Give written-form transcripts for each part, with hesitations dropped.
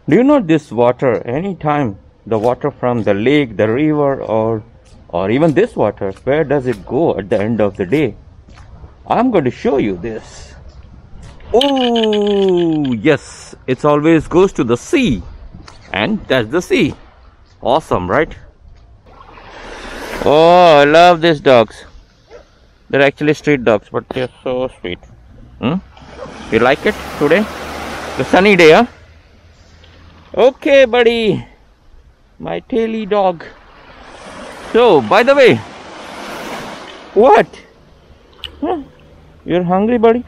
Do you know this water, anytime the water from the lake, the river, or even this water, where does it go at the end of the day? I'm going to show you this. Oh yes, it always goes to the sea, and that's the sea. Awesome, right? Oh, I love these dogs. They're actually street dogs, but they're so sweet. You like it today? The sunny day, huh? Okay, buddy. My taily dog. So, by the way, what? Huh? You're hungry, buddy?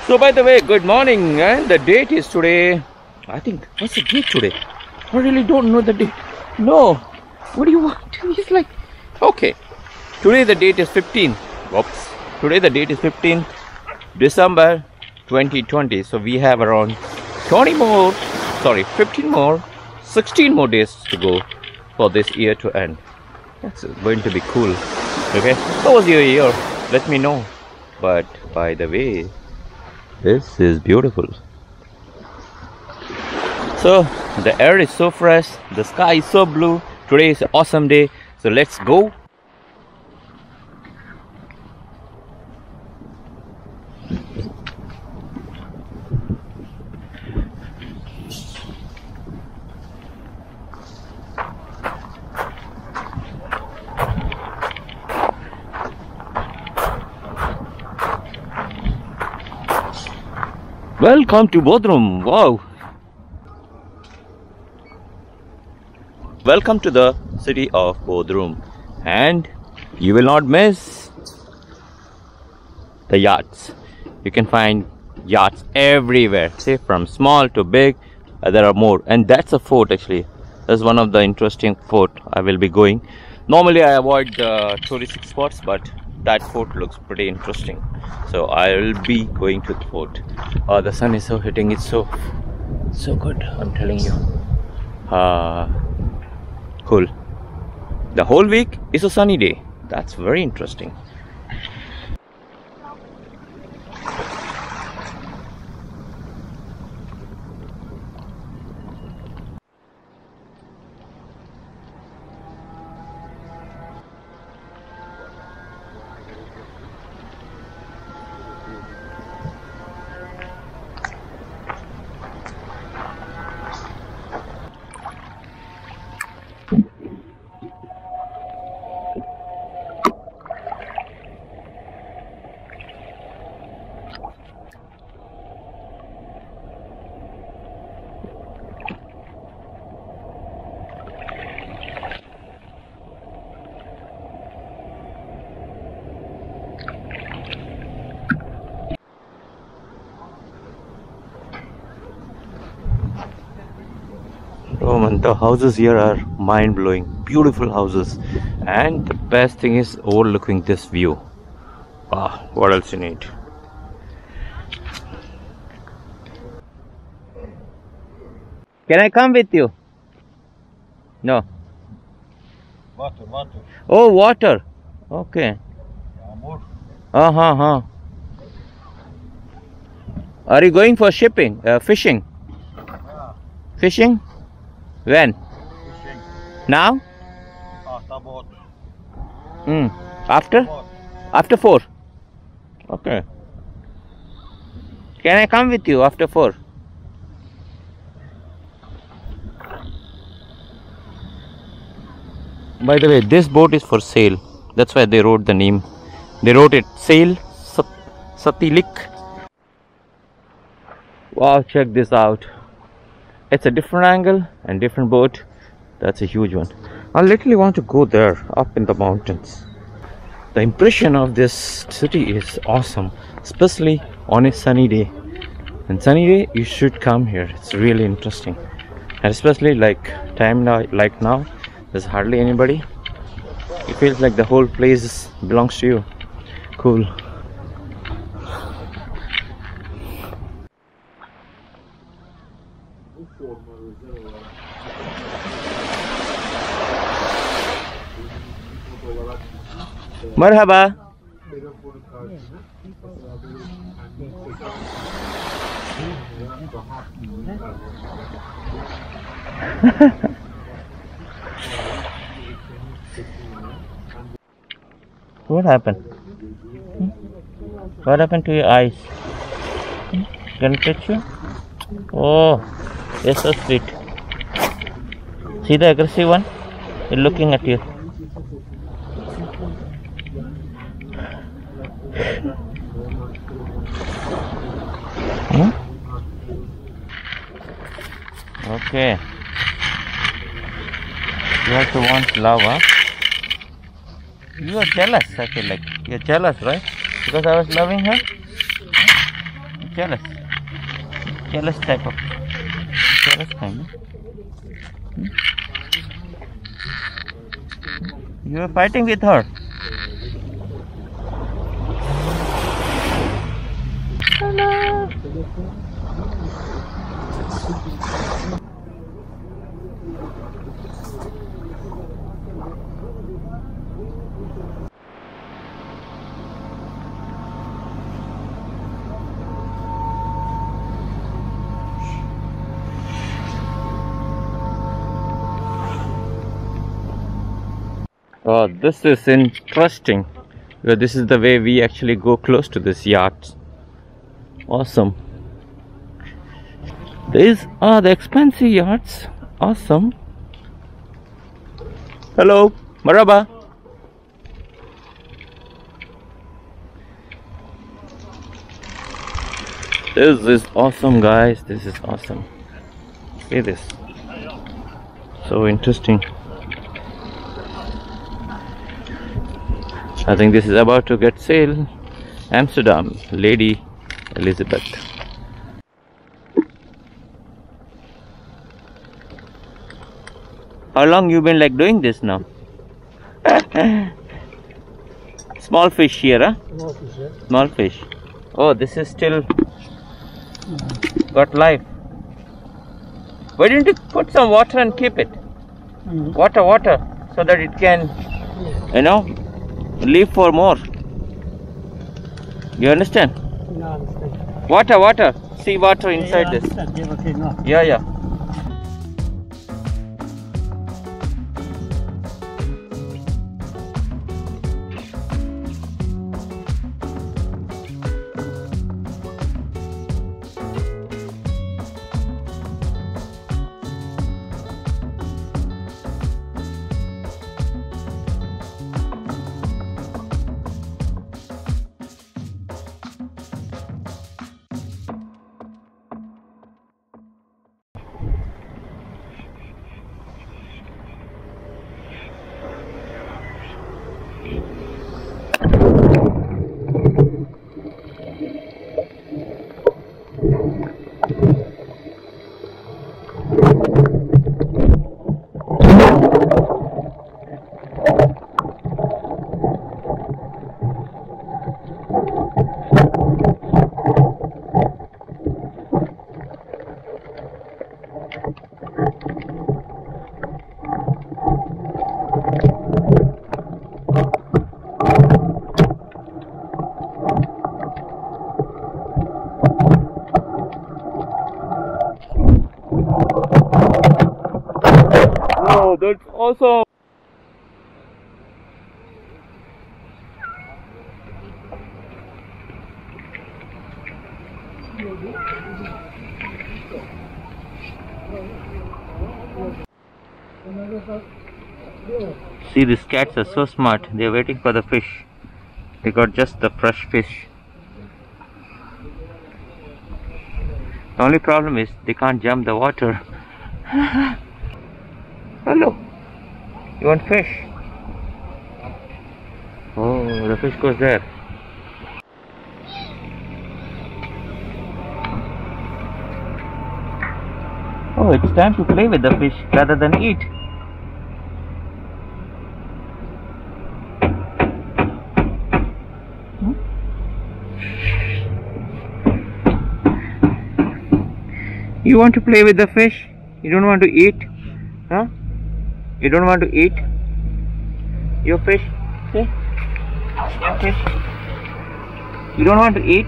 So, by the way, good morning. And the date is today. I think, what's the date today? I really don't know the date. No. What do you want? He's like, okay. Today the date is 15. Whoops. Today the date is 15 December 2020. So we have around 15 more, 16 more days to go for this year to end. That's going to be cool. Okay. How was your year? Let me know. But by the way, this is beautiful. So the air is so fresh, the sky is so blue. Today is an awesome day, so let's go. Welcome to Bodrum. Wow. Welcome to the city of Bodrum, and you will not miss the yachts. You can find yachts everywhere, see, from small to big. There are more, and that's a fort actually. That's one of the interesting fort I will be going. Normally I avoid touristic spots, but that fort looks pretty interesting, so I will be going to the fort. The sun is so hitting, it's so good, I'm telling you. Cool. The whole week is a sunny day. That's very interesting. Oh man, the houses here are mind-blowing, beautiful houses, and the best thing is overlooking this view. Ah, what else you need? Can I come with you? No. Water. Oh, water. Okay. Are you going for fishing? Yeah. Fishing? When? Fishing. Now? After boat. After? After 4. Okay. Can I come with you after 4? By the way, this boat is for sale. That's why they wrote the name. They wrote it Sail Satilik. Wow, check this out. It's a different angle and different boat. That's a huge one. I literally want to go there, up in the mountains. The impression of this city is awesome, especially on a sunny day. And sunny day, you should come here. It's really interesting, and especially like now, there's hardly anybody. It feels like the whole place belongs to you. Cool. Merhaba. What happened? What happened to your eyes? Can I touch you? Oh, you're so sweet. See the aggressive one? He's looking at you. Okay. You also want love, huh? You are jealous, I feel like. You're jealous, right? Because I was loving her? Jealous. Jealous type of. Jealous kind, huh? You were fighting with her. Hello. Oh, this is interesting. This is the way we actually go close to this yacht. Awesome. These are the expensive yachts. Awesome. Hello, Maraba. This is awesome, guys. This is awesome. See this. So interesting. I think this is about to get sail. Amsterdam, Lady Elizabeth. How long you been like doing this now? Small fish here, huh? Small fish, yeah. Small fish. Oh, this is still got life. Why didn't you put some water and keep it? Water, so that it can, you know, live for more. You understand? No, I understand. Water. See water inside this. Yeah, okay, no. Yeah. Oh, that's awesome. See, these cats are so smart. They are waiting for the fish. They got just the fresh fish. The only problem is they can't jump the water. Hello. You want fish? Oh, the fish goes there. Oh, it's time to play with the fish rather than eat. You want to play with the fish? You don't want to eat? Huh? You don't want to eat your fish? See? Your fish. You don't want to eat?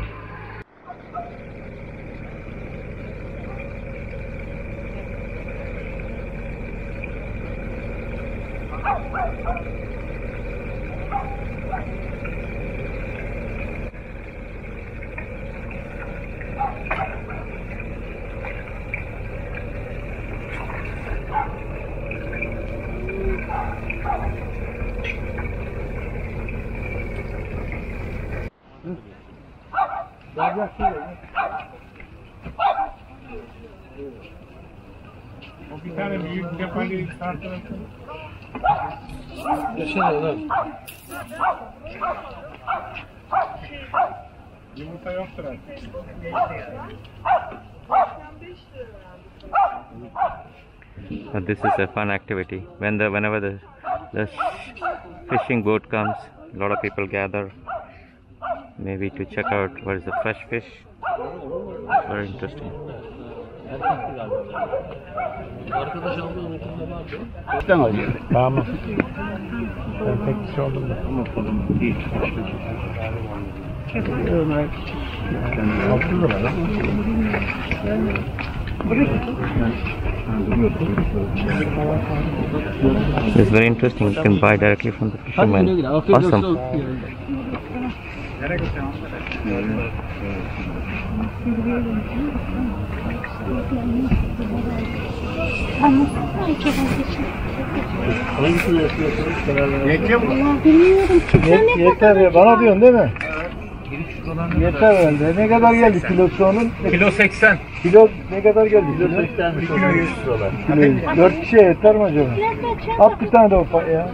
Bir tane büyük Gpay kartı versene. Yaşar lan. Yumurta yoktur artık. This is a fun activity. Whenever the fishing boat comes, a lot of people gather, maybe to check out what is the fresh fish. Very interesting. Arkadaş aldı unutulma vardı. Buradan alıyor. Tamam. Ben tek kişi oldum da. Ama problem değil. Ömer. Altı da var ama. It's very interesting. You can buy directly from the fisherman. Awesome. Hangisini yapıyorsunuz? Yeter ya. Bana diyorsun değil mi? Yeter herhalde. Ne kadar geldi kilosu onun? Kilo 80. Kilo ne kadar geldi? Kilo 80. Kilo 100 dolar. 4 kişiye yeter mi acaba? At bir tane de ufak ya.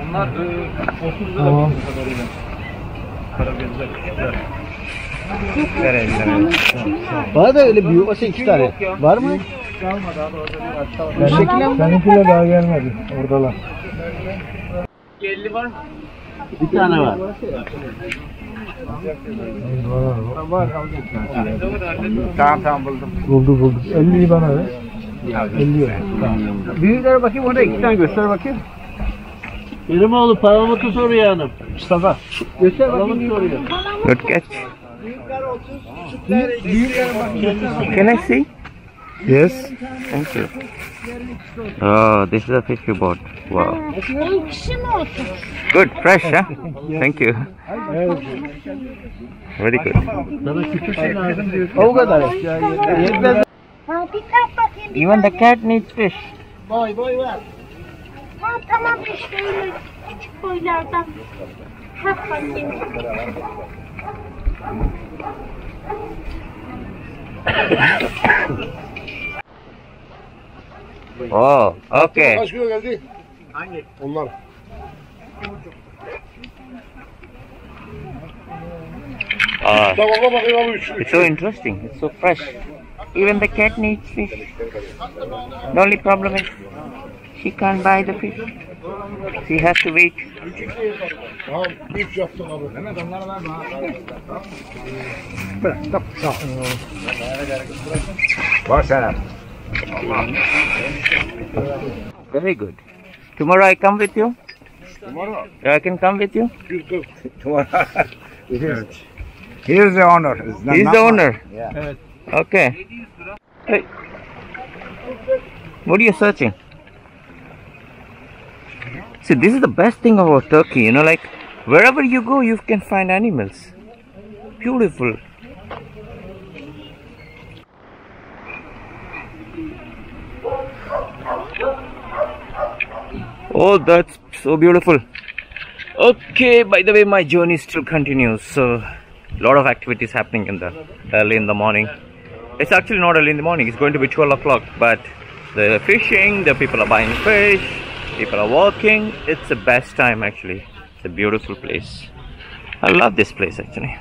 Onlar 30 lira tamam. Karagözler. Bana da öyle büyük olsa 2 tane. Var mı? Kalmadı abi orada. Seninkiler daha gelmedi. Oradalar. 50 var mı? Bir tane var. Var. Tamam buldum. Buldum. 50'yi bana ver. 50 ver. Büyüklere bakayım, orada 2 tane göster bakayım. Benim oğlu palamut'u soruyor hanım. Mustafa. Göster bakayım soruyor. Good catch. Can I see? Yes. Thank you. Oh, this is a fish you bought. Wow. Good, fresh, huh? Thank you. Very good. O kadar. Even the cat needs fish. Boy ver. Ha tamam işte öyle küçük boylardan. Bak bakayım. Oh, okay. Kaç kilo geldi? Hangi? Onlar. It's so interesting. It's so fresh. Even the cat needs fish. The only problem is she can't buy the fish. She has to wait. Tamam, 3 yaptın abi. Mehmet onlara verme ha. Bırak, tamam. Var sana. Very good. Tomorrow I come with you? Tomorrow? I can come with you? Tomorrow. He is the owner. He's the owner? Yeah. Okay. Hey. What are you searching? See, this is the best thing about Turkey, you know, like wherever you go you can find animals. Beautiful. Oh, that's so beautiful. Okay, by the way, my journey still continues. So, a lot of activities happening early in the morning. It's actually not early in the morning. It's going to be 12 o'clock. But the fishing, the people are buying fish, people are walking. It's the best time actually. It's a beautiful place. I love this place actually.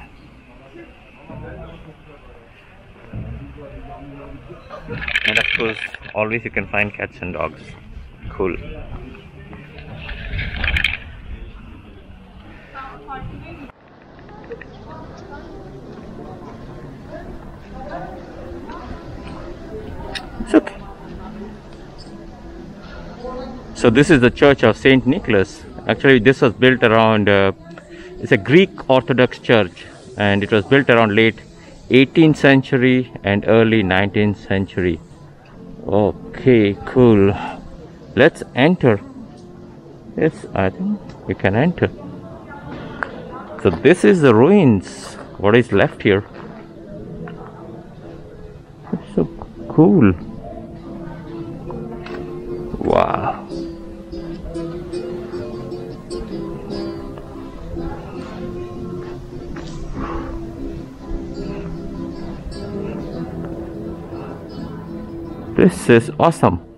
And of course, always you can find cats and dogs. Cool. It's okay. So this is the church of Saint Nicholas. Actually this was built around, it's a Greek Orthodox church, and it was built around late 18th century and early 19th century. Okay, cool. Let's enter. Yes, I think we can enter. So this is the ruins. What is left here? It's so cool. Wow. This is awesome.